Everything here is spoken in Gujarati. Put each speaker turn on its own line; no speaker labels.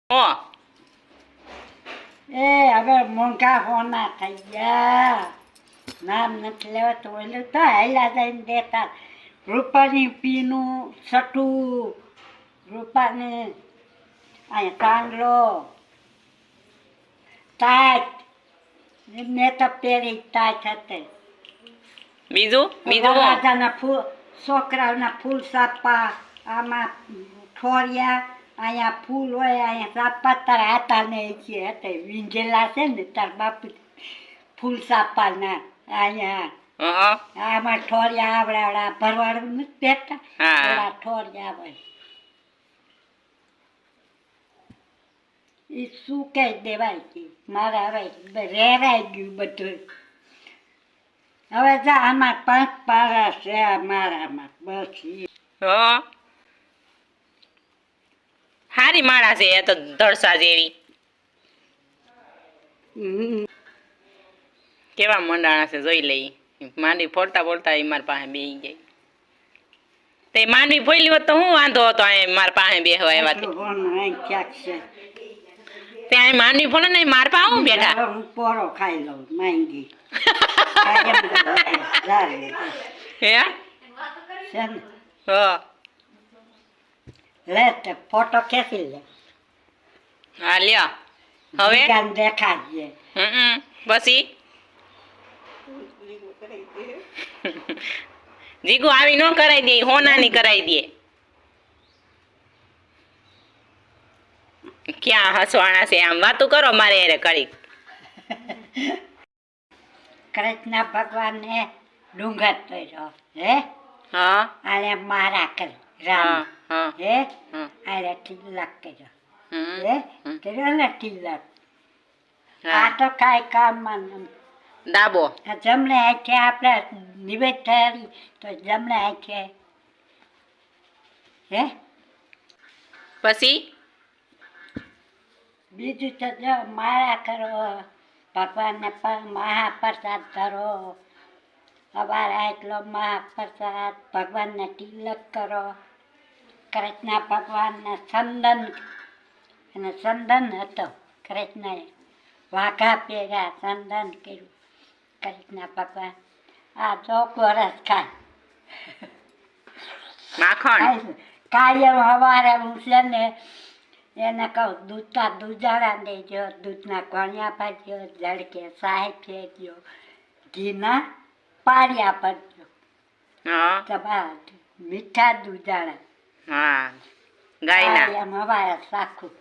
ઓ
એ હવે મોંઘા હોના થઈ ગયા. નામ નથી લેવા તો ઓલું તો હાલ્યા જઈને દેતા. રૂપાની પીનું સટું, રૂપાની અહીંયા કાંગલો તાજ મેં તો પહેરી તાજ હતી.
બીજું બીજું હું?
રાજાના ફૂલ, છોકરાઓના ફૂલ સાપા, આમાં ઠોરિયા, અહીંયા ફૂલ હોય, અહીંયા સાપા તાર હાથા ને છે હતા વીંજેલા છે ને તાર બાપુ ફૂલ સાપાના અહીંયા આમાં ઠોરિયા આવડા ભરવાડું નથી પહેરતા એવા ઠોરિયા હોય. એ શું કહી દેવાય કે મારા હવે રેરાઈ ગયું બધું. હવે જા આમાં 5 પારા છે મારામાં બસ.
હારી માળા છે એ તો ધડસા જેવી. કેવા મંડાણા છે જોઈ લઈ. માંડવી ફોડતા ફોડતા એ મારા પાસે બેસી ગઈ. તે માંડવી ફોડલી હોત તો હું વાંધો હતો મારા પાસે બેહવા એવા. ત્યાં માંડવી ફોડે ને મારા પાસે હું બેઠા.
હું પોરો ખાઈ લઉં માંગી.
હે
લે તે ફોટો ખેંચી લે.
હા લ્યો હવે
દેખાડજે.
પછી જીગુ આવી ન કરાઈ દે, હોનાની કરાઈ દે. ક્યાં હસવાના છે આમ વાતું કરો મારે એને કરી.
કૃષ્ણ ભગવાનને ડુંગર તોડ્યો હે.
હા
આને મારા કર રામ હે. આને તિલક કર્યો હે. કર્યો ને તિલક. આ તો કાંઈ કામમાં
ડાબો
જમણે હાથે આપણે નિવેદ થયેલી તો જમણે હાથે હે.
પછી
બીજું તો જો માળા કરો, ભગવાનને મહાપ્રસાદ ધરો, અમારા એટલો મહાપ્રસાદ, ભગવાનને તિલક કરો. કૃષ્ણ ભગવાનને ચંદન, અને ચંદન હતો કૃષ્ણએ, વાઘા પહેર્યા, ચંદન કર્યું કૃષ્ણ ભગવાન. આ 4 વર્ષ ખાય
માખણ
કાયમ સવારે હું છે ને એને કહું દૂધાળા દેજો, દૂધના ગણ્યા ભરજો, જડકે સાહેબ ફેરજો, ઘીના પાડ્યા ભરજો. તમારા મીઠા દૂધાળા
હા ગાયના
એમ સવારે સાખું